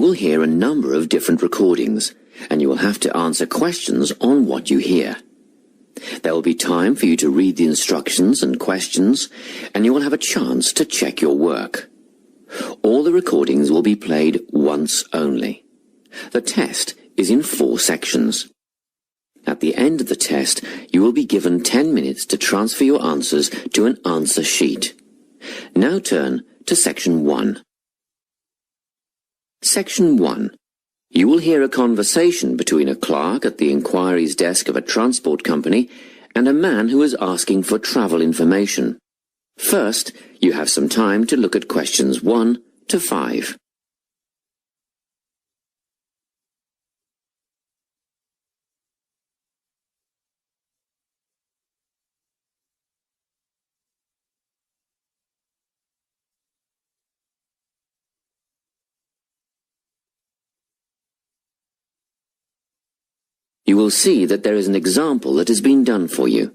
You will hear a number of different recordings, and you will have to answer questions on what you hear. There will be time for you to read the instructions and questions, and you will have a chance to check your work. All the recordings will be played once only. The test is in 4 sections. At the end of the test, you will be given 10 minutes to transfer your answers to an answer sheet. Now turn to Section 1. Section 1. You will hear a conversation between a clerk at the inquiries desk of a transport company and a man who is asking for travel information. First, you have some time to look at questions 1 to 5. You will see that there is an example that has been done for you.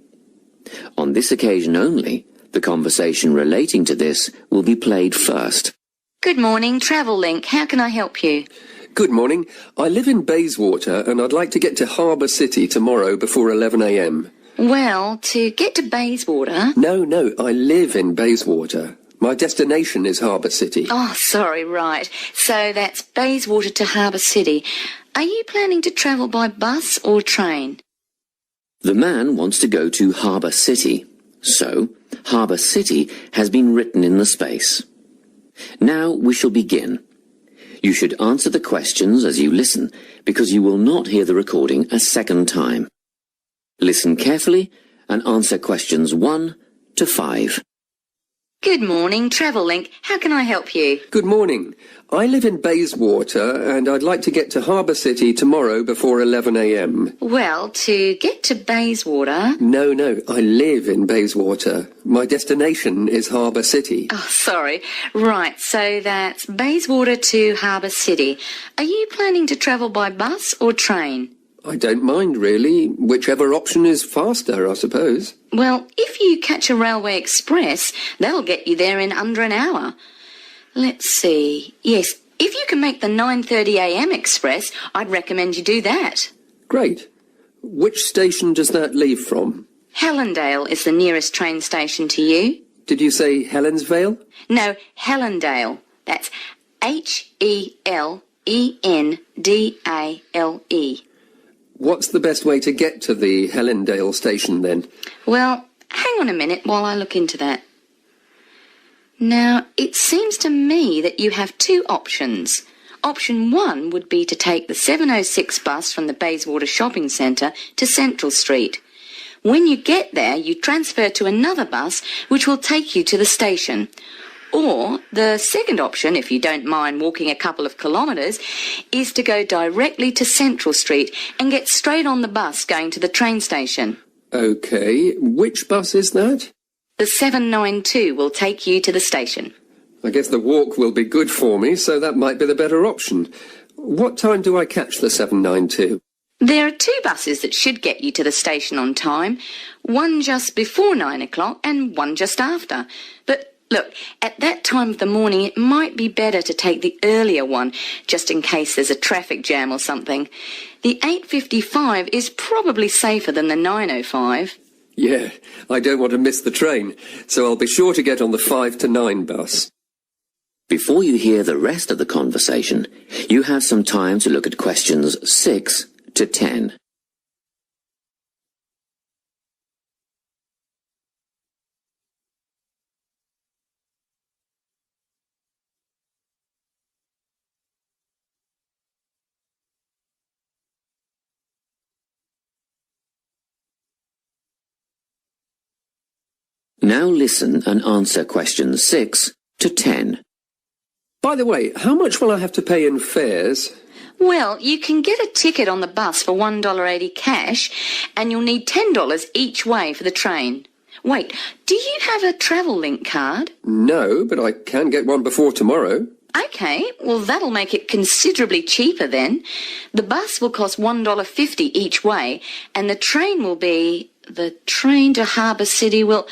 On this occasion only, the conversation relating to this will be played first. Good morning, Travel Link. How can I help you? Good morning. I live in Bayswater and I'd like to get to Harbour City tomorrow before 11 a.m. Well, to get to Bayswater... No, I live in Bayswater. My destination is Harbour City. Oh, sorry, right. So that's Bayswater to Harbour City. Are you planning to travel by bus or train? The man wants to go to Harbour City, so Harbour City has been written in the space. Now we shall begin. You should answer the questions as you listen, because you will not hear the recording a second time. Listen carefully and answer questions 1 to 5. Good morning, Travel Link. How can I help you? Good morning. I live in Bayswater and I'd like to get to Harbour City tomorrow before 11 a.m. Well, to get to Bayswater... No, I live in Bayswater. My destination is Harbour City. Oh, sorry. Right, so that's Bayswater to Harbour City. Are you planning to travel by bus or train? I don't mind, really. Whichever option is faster, I suppose. Well, if you catch a railway express, that'll get you there in under an hour. Let's see. Yes, if you can make the 9:30 a.m. express, I'd recommend you do that. Great. Which station does that leave from? Helendale is the nearest train station to you. Did you say Helensvale? No, Helendale. That's Helendale. What's the best way to get to the Helendale station, then? Well, hang on a minute while I look into that. Now, it seems to me that you have 2 options. Option 1 would be to take the 7:06 bus from the Bayswater Shopping Centre to Central Street. When you get there, you transfer to another bus which will take you to the station. Or the second option, if you don't mind walking a couple of kilometres, is to go directly to Central Street and get straight on the bus going to the train station. OK, which bus is that? The 792 will take you to the station. I guess the walk will be good for me, so that might be the better option. What time do I catch the 792? There are 2 buses that should get you to the station on time. One just before 9 o'clock and one just after. But look, at that time of the morning, it might be better to take the earlier one, just in case there's a traffic jam or something. The 8:55 is probably safer than the 9:05. Yeah, I don't want to miss the train, so I'll be sure to get on the 5 to 9 bus. Before you hear the rest of the conversation, you have some time to look at questions 6 to 10. Now listen and answer questions 6 to 10. By the way, how much will I have to pay in fares? Well, you can get a ticket on the bus for $1.80 cash, and you'll need $10 each way for the train. Wait, do you have a Travel Link card? No, but I can get one before tomorrow. OK, well, that'll make it considerably cheaper then. The bus will cost $1.50 each way, and the train will be... The train to Harbour City will...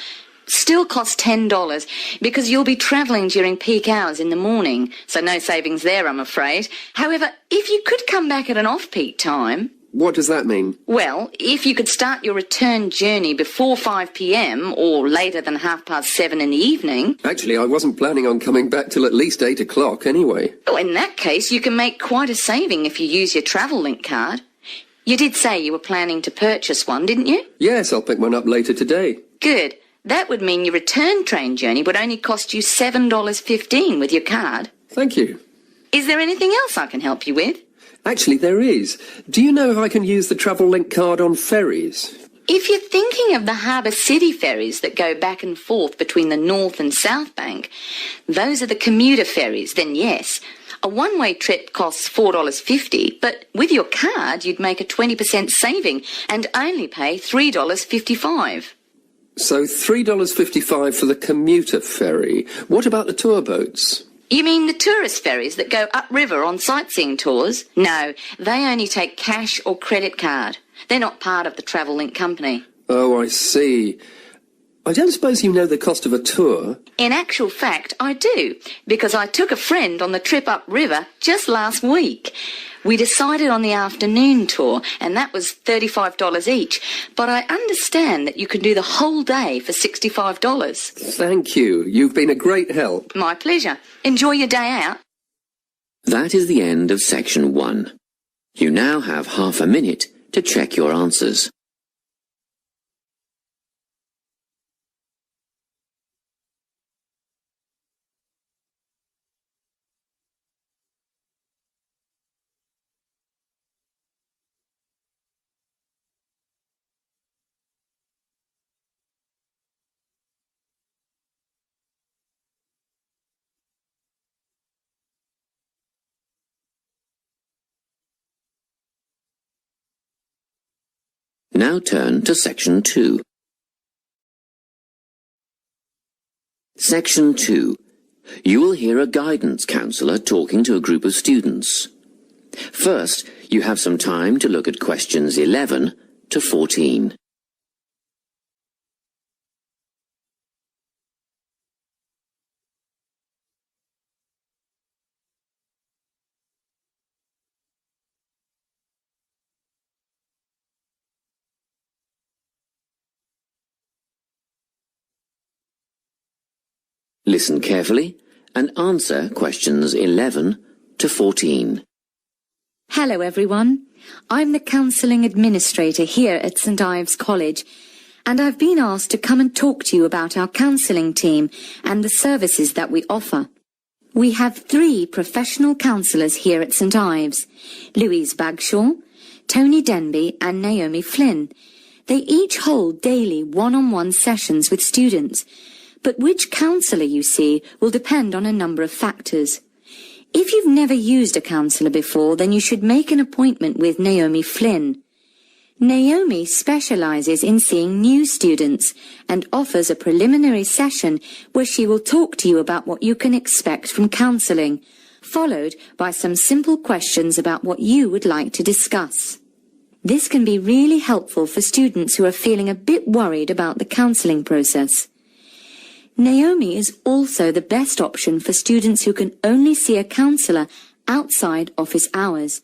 still cost $10 because you'll be travelling during peak hours in the morning, so no savings there, I'm afraid. However, if you could come back at an off-peak time... What does that mean? Well, if you could start your return journey before 5 p.m. or later than 7:30 in the evening... Actually, I wasn't planning on coming back till at least 8 o'clock anyway. Oh, in that case, you can make quite a saving if you use your Travellink card. You did say you were planning to purchase one, didn't you? Yes, I'll pick one up later today. Good. That would mean your return train journey would only cost you $7.15 with your card. Thank you. Is there anything else I can help you with? Actually, there is. Do you know if I can use the Travellink card on ferries? If you're thinking of the Harbour City ferries that go back and forth between the North and South Bank, those are the commuter ferries, then yes. A one-way trip costs $4.50, but with your card you'd make a 20% saving and only pay $3.55. So $3.55 for the commuter ferry. What about the tour boats? You mean the tourist ferries that go upriver on sightseeing tours? No, they only take cash or credit card. They're not part of the Travellink company. Oh, I see. I don't suppose you know the cost of a tour? In actual fact, I do, because I took a friend on the trip upriver just last week. We decided on the afternoon tour, and that was $35 each, but I understand that you can do the whole day for $65. Thank you. You've been a great help. My pleasure. Enjoy your day out. That is the end of section 1. You now have half a minute to check your answers. Now turn to section 2. Section 2. You will hear a guidance counsellor talking to a group of students. First, you have some time to look at questions 11 to 14. Listen carefully and answer questions 11 to 14. Hello everyone. I'm the Counselling Administrator here at St Ives College, and I've been asked to come and talk to you about our counselling team and the services that we offer. We have 3 professional counsellors here at St Ives, Louise Bagshaw, Tony Denby and Naomi Flynn. They each hold daily one-on-one sessions with students, but which counsellor you see will depend on a number of factors. If you've never used a counsellor before, then you should make an appointment with Naomi Flynn. Naomi specialises in seeing new students and offers a preliminary session where she will talk to you about what you can expect from counselling, followed by some simple questions about what you would like to discuss. This can be really helpful for students who are feeling a bit worried about the counselling process. Naomi is also the best option for students who can only see a counsellor outside office hours.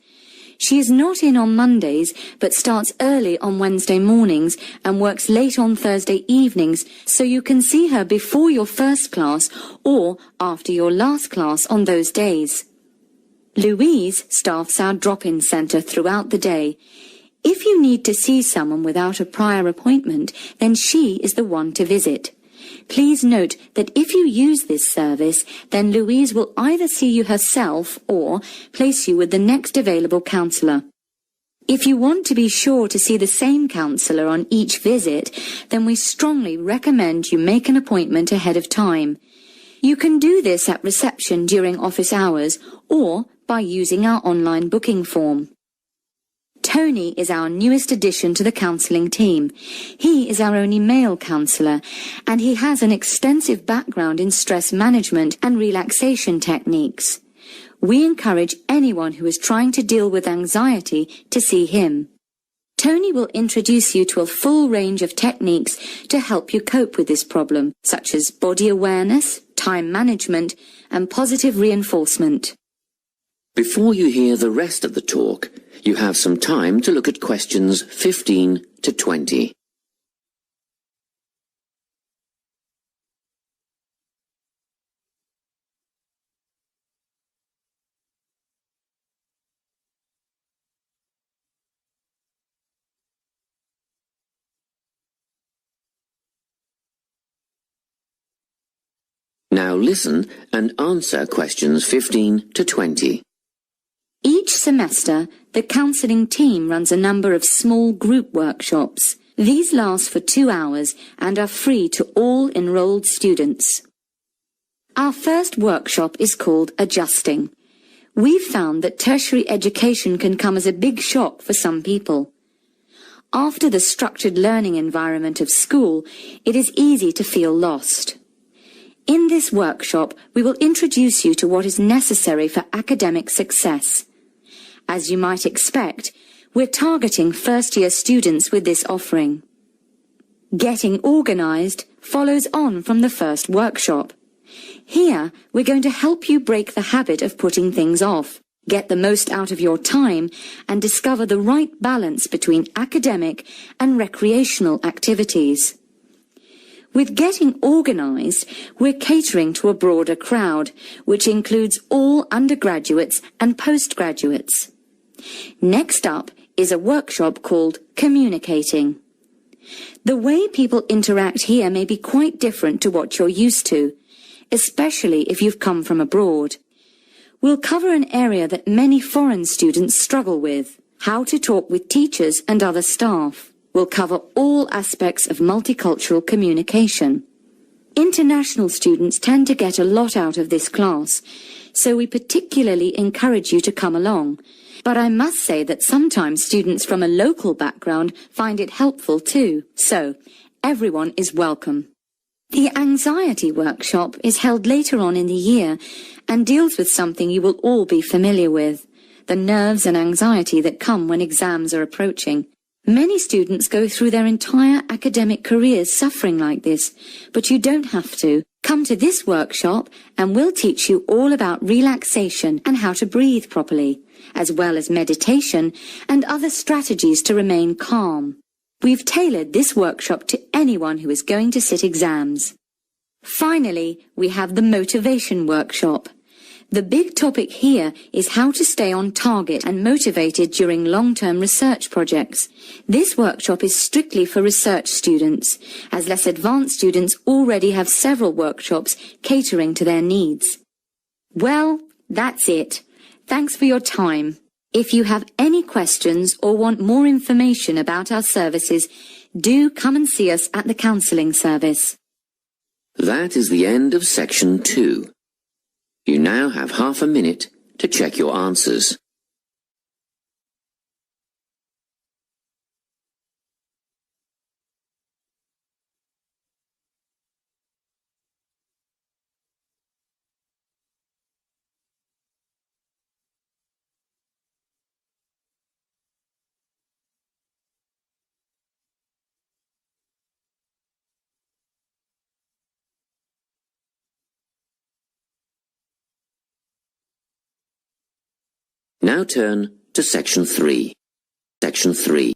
She is not in on Mondays, but starts early on Wednesday mornings and works late on Thursday evenings, so you can see her before your first class or after your last class on those days. Louise staffs our drop-in centre throughout the day. If you need to see someone without a prior appointment, then she is the one to visit. Please note that if you use this service, then Louise will either see you herself or place you with the next available counsellor. If you want to be sure to see the same counsellor on each visit, then we strongly recommend you make an appointment ahead of time. You can do this at reception during office hours or by using our online booking form. Tony is our newest addition to the counselling team. He is our only male counsellor, and he has an extensive background in stress management and relaxation techniques. We encourage anyone who is trying to deal with anxiety to see him. Tony will introduce you to a full range of techniques to help you cope with this problem, such as body awareness, time management, and positive reinforcement. Before you hear the rest of the talk, you have some time to look at questions 15 to 20. Now listen and answer questions 15 to 20. Each semester, the counselling team runs a number of small group workshops. These last for 2 hours and are free to all enrolled students. Our first workshop is called Adjusting. We've found that tertiary education can come as a big shock for some people. After the structured learning environment of school, it is easy to feel lost. In this workshop, we will introduce you to what is necessary for academic success. As you might expect, we're targeting first-year students with this offering. Getting organised follows on from the first workshop. Here, we're going to help you break the habit of putting things off, get the most out of your time, and discover the right balance between academic and recreational activities. With Getting Organised, we're catering to a broader crowd, which includes all undergraduates and postgraduates. Next up is a workshop called Communicating. The way people interact here may be quite different to what you're used to, especially if you've come from abroad. We'll cover an area that many foreign students struggle with, how to talk with teachers and other staff. We'll cover all aspects of multicultural communication. International students tend to get a lot out of this class, so we particularly encourage you to come along. But I must say that sometimes students from a local background find it helpful too, so everyone is welcome. The anxiety workshop is held later on in the year and deals with something you will all be familiar with, the nerves and anxiety that come when exams are approaching. Many students go through their entire academic careers suffering like this, but you don't have to. Come to this workshop and we'll teach you all about relaxation and how to breathe properly, as well as meditation and other strategies to remain calm. We've tailored this workshop to anyone who is going to sit exams. Finally, we have the motivation workshop. The big topic here is how to stay on target and motivated during long-term research projects. This workshop is strictly for research students, as less advanced students already have several workshops catering to their needs. Well, that's it. Thanks for your time. If you have any questions or want more information about our services, do come and see us at the counselling service. That is the end of section 2. You now have half a minute to check your answers. Now turn to Section 3. Section 3.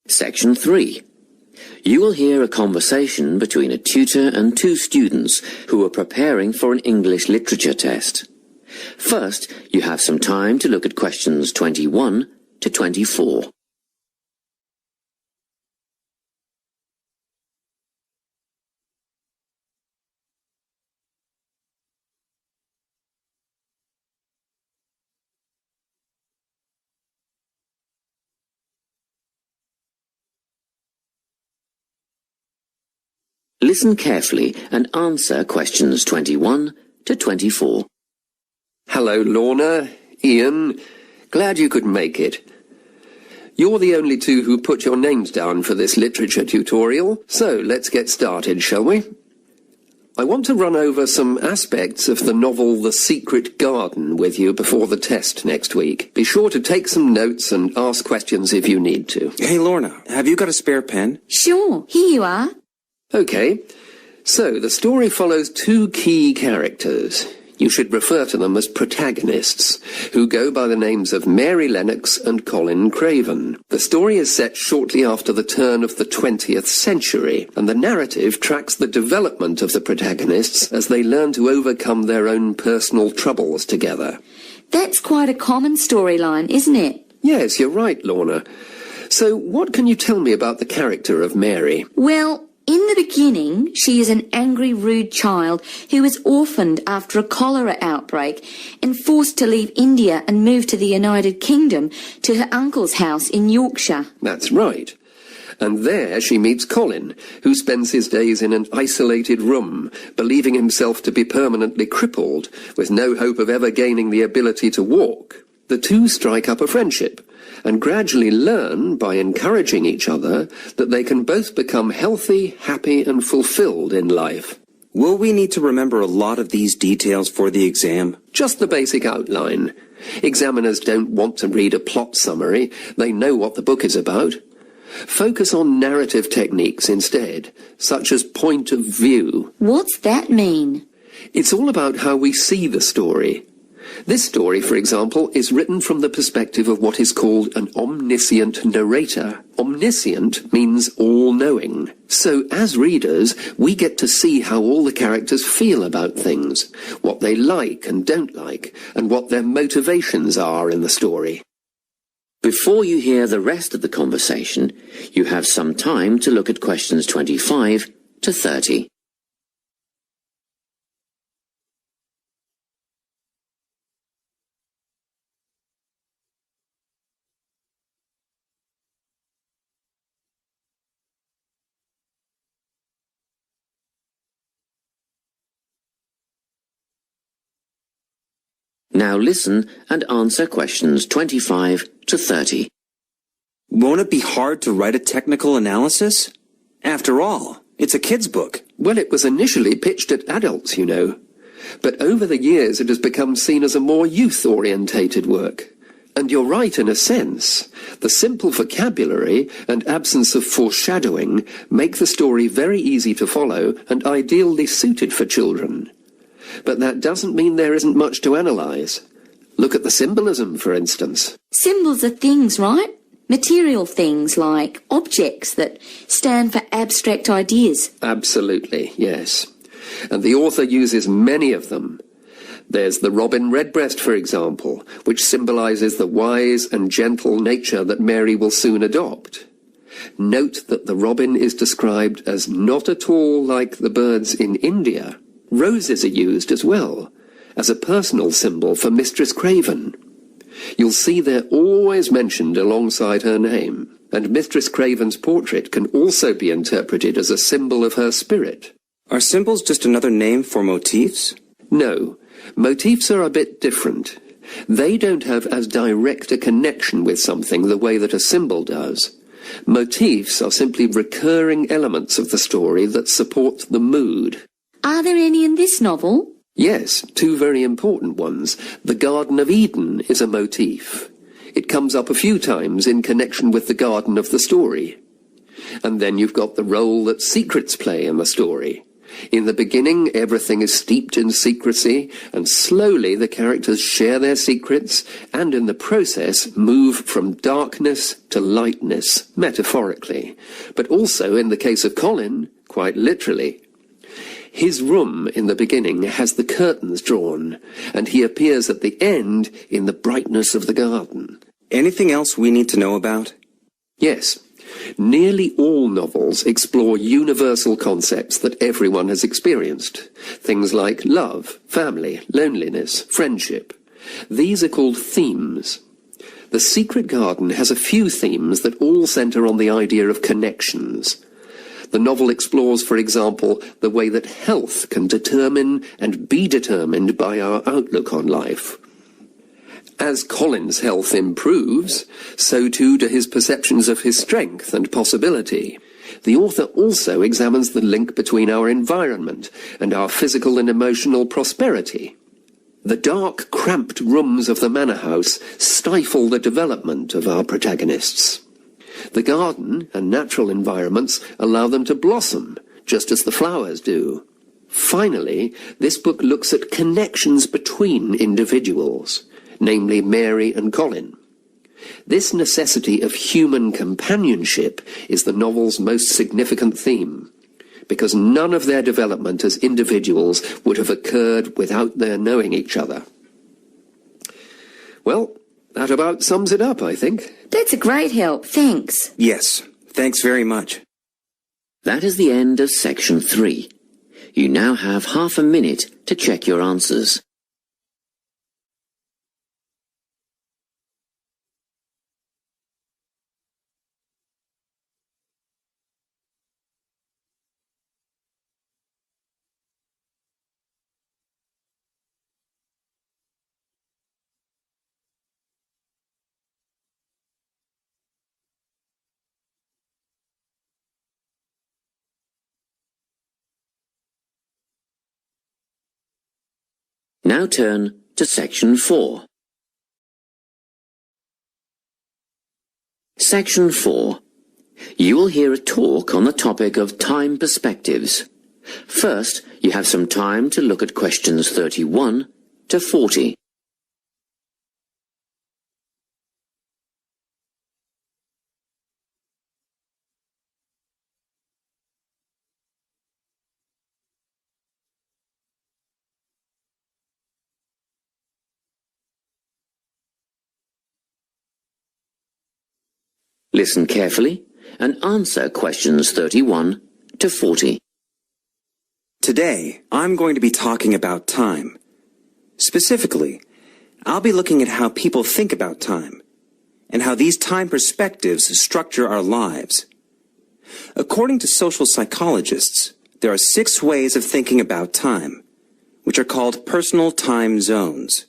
Section 3. You will hear a conversation between a tutor and 2 students who are preparing for an English literature test. First, you have some time to look at questions 21 to 24. Listen carefully and answer questions 21 to 24. Hello, Lorna, Ian. Glad you could make it. You're the only 2 who put your names down for this literature tutorial, so let's get started, shall we? I want to run over some aspects of the novel The Secret Garden with you before the test next week. Be sure to take some notes and ask questions if you need to. Hey, Lorna, have you got a spare pen? Sure, here you are. Okay, so the story follows two key characters. You should refer to them as protagonists, who go by the names of Mary Lennox and Colin Craven. The story is set shortly after the turn of the 20th century, and the narrative tracks the development of the protagonists as they learn to overcome their own personal troubles together. That's quite a common storyline, isn't it? Yes, you're right, Lorna. So what can you tell me about the character of Mary? Well, in the beginning, she is an angry, rude child who was orphaned after a cholera outbreak and forced to leave India and move to the United Kingdom to her uncle's house in Yorkshire. That's right. And there she meets Colin, who spends his days in an isolated room, believing himself to be permanently crippled, with no hope of ever gaining the ability to walk. The two strike up a friendship, and gradually learn, by encouraging each other, that they can both become healthy, happy, and fulfilled in life. Will we need to remember a lot of these details for the exam? Just the basic outline. Examiners don't want to read a plot summary. They know what the book is about. Focus on narrative techniques instead, such as point of view. What's that mean? It's all about how we see the story. This story, for example, is written from the perspective of what is called an omniscient narrator. Omniscient means all-knowing. So, as readers, we get to see how all the characters feel about things, what they like and don't like, and what their motivations are in the story. Before you hear the rest of the conversation, you have some time to look at questions 25 to 30. Now listen and answer questions 25 to 30. Won't it be hard to write a technical analysis? After all, it's a kid's book. Well, it was initially pitched at adults, you know. But over the years it has become seen as a more youth-orientated work. And you're right in a sense. The simple vocabulary and absence of foreshadowing make the story very easy to follow and ideally suited for children. But that doesn't mean there isn't much to analyse. Look at the symbolism, for instance. Symbols are things, right? Material things like objects that stand for abstract ideas. Absolutely, yes. And the author uses many of them. There's the robin redbreast, for example, which symbolises the wise and gentle nature that Mary will soon adopt. Note that the robin is described as not at all like the birds in India. Roses are used as well, as a personal symbol for Mistress Craven. You'll see they're always mentioned alongside her name, and Mistress Craven's portrait can also be interpreted as a symbol of her spirit. Are symbols just another name for motifs? No, motifs are a bit different. They don't have as direct a connection with something the way that a symbol does. Motifs are simply recurring elements of the story that support the mood. Are there any in this novel? Yes, two very important ones. The Garden of Eden is a motif. It comes up a few times in connection with the garden of the story. And then you've got the role that secrets play in the story. In the beginning, everything is steeped in secrecy, and slowly the characters share their secrets, and in the process move from darkness to lightness, metaphorically. But also, in the case of Colin, quite literally. His room in the beginning has the curtains drawn, and he appears at the end in the brightness of the garden. Anything else we need to know about? Yes. Nearly all novels explore universal concepts that everyone has experienced. Things like love, family, loneliness, friendship. These are called themes. The Secret Garden has a few themes that all centre on the idea of connections. The novel explores, for example, the way that health can determine and be determined by our outlook on life. As Colin's health improves, so too do his perceptions of his strength and possibility. the author also examines the link between our environment and our physical and emotional prosperity. The dark, cramped rooms of the manor house stifle the development of our protagonists. The garden and natural environments allow them to blossom, just as the flowers do. Finally, this book looks at connections between individuals, namely Mary and Colin. This necessity of human companionship is the novel's most significant theme, because none of their development as individuals would have occurred without their knowing each other. Well, that about sums it up, I think. That's a great help, thanks. Yes, thanks very much. That is the end of section 3. You now have half a minute to check your answers. Now turn to section 4. Section 4. You will hear a talk on the topic of time perspectives. First, you have some time to look at questions 31 to 40. Listen carefully and answer questions 31 to 40. Today, I'm going to be talking about time. Specifically, I'll be looking at how people think about time and how these time perspectives structure our lives. According to social psychologists, there are 6 ways of thinking about time, which are called personal time zones.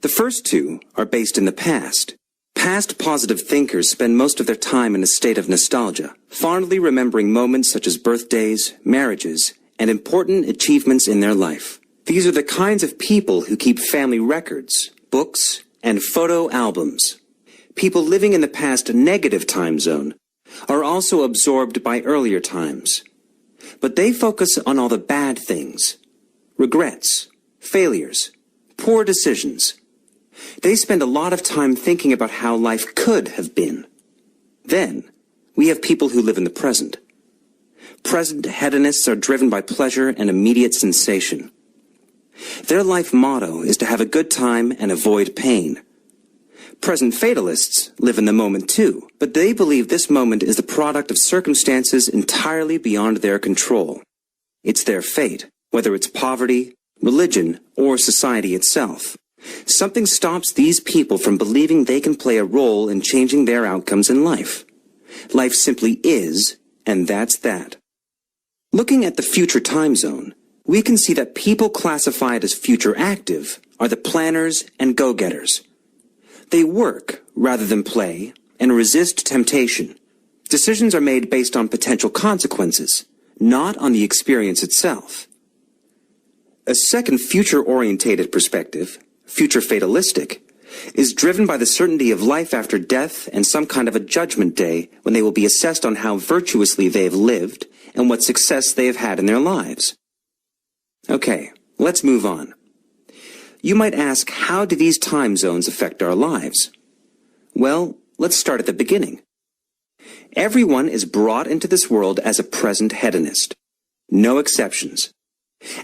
The first 2 are based in the past. Past positive thinkers spend most of their time in a state of nostalgia, fondly remembering moments such as birthdays, marriages, and important achievements in their life. These are the kinds of people who keep family records, books, and photo albums. People living in the past negative time zone are also absorbed by earlier times, but they focus on all the bad things, regrets, failures, poor decisions. They spend a lot of time thinking about how life could have been. Then, we have people who live in the present. Present hedonists are driven by pleasure and immediate sensation. Their life motto is to have a good time and avoid pain. Present fatalists live in the moment too, but they believe this moment is the product of circumstances entirely beyond their control. It's their fate, whether it's poverty, religion, or society itself. Something stops these people from believing they can play a role in changing their outcomes in life. Life simply is, and that's that. Looking at the future time zone, we can see that people classified as future active are the planners and go-getters. They work rather than play and resist temptation. Decisions are made based on potential consequences, not on the experience itself. A second future-orientated perspective, future fatalistic, is driven by the certainty of life after death and some kind of a judgment day when they will be assessed on how virtuously they have lived and what success they have had in their lives. Okay, let's move on. You might ask, how do these time zones affect our lives? Well, let's start at the beginning. Everyone is brought into this world as a present hedonist. No exceptions.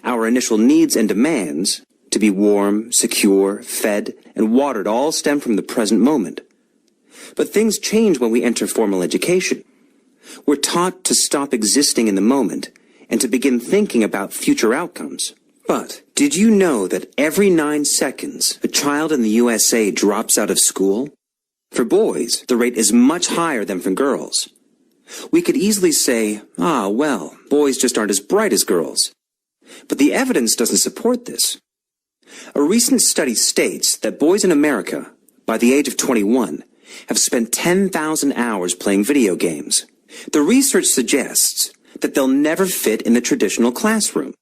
Our initial needs and demands, to be warm, secure, fed, and watered, all stem from the present moment. But things change when we enter formal education. We're taught to stop existing in the moment and to begin thinking about future outcomes. But did you know that every 9 seconds a child in the USA drops out of school? For boys, the rate is much higher than for girls. We could easily say, well, boys just aren't as bright as girls. But the evidence doesn't support this. A recent study states that boys in America, by the age of 21, have spent 10,000 hours playing video games, The research suggests that they'll never fit in the traditional classroom,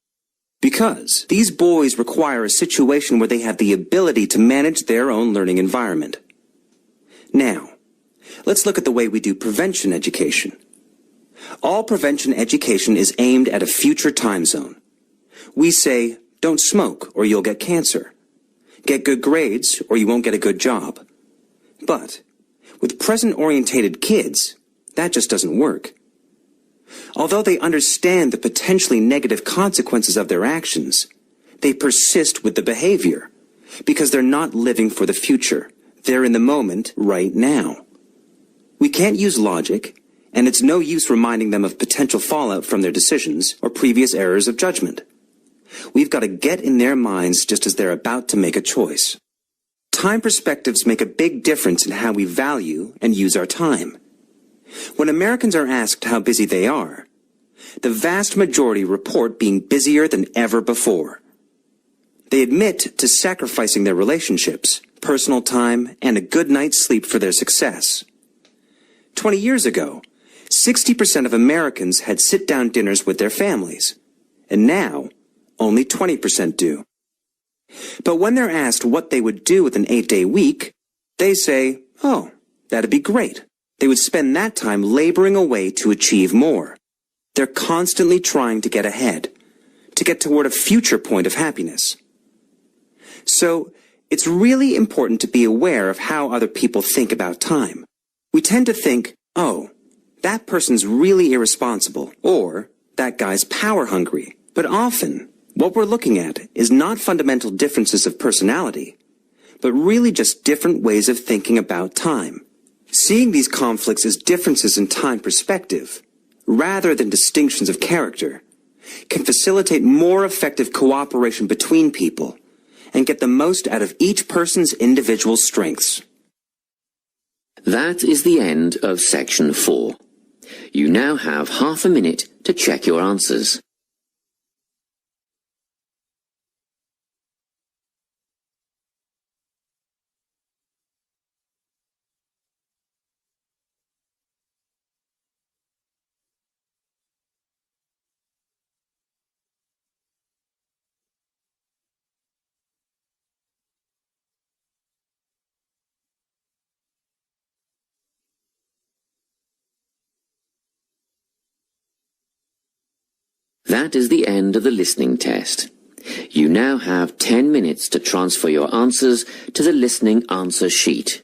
because these boys require a situation where they have the ability to manage their own learning environment. Now, let's look at the way we do prevention education. All prevention education is aimed at a future time zone. We say, don't smoke or you'll get cancer. Get good grades or you won't get a good job. But with present-orientated kids, that just doesn't work. Although they understand the potentially negative consequences of their actions, they persist with the behavior because they're not living for the future. They're in the moment right now. We can't use logic, and it's no use reminding them of potential fallout from their decisions or previous errors of judgment. We've got to get in their minds just as they're about to make a choice. Time perspectives make a big difference in how we value and use our time. When Americans are asked how busy they are, the vast majority report being busier than ever before. They admit to sacrificing their relationships, personal time, and a good night's sleep for their success. 20 years ago, 60% of Americans had sit-down dinners with their families, and now only 20% do. But when they're asked what they would do with an 8-day week, they say, oh, that'd be great. They would spend that time laboring away to achieve more. They're constantly trying to get ahead, to get toward a future point of happiness. So, it's really important to be aware of how other people think about time. We tend to think, oh, that person's really irresponsible, or that guy's power hungry. But often, what we're looking at is not fundamental differences of personality, but really just different ways of thinking about time. Seeing these conflicts as differences in time perspective, rather than distinctions of character, can facilitate more effective cooperation between people and get the most out of each person's individual strengths. That is the end of section 4. You now have half a minute to check your answers. That is the end of the listening test. You now have 10 minutes to transfer your answers to the listening answer sheet.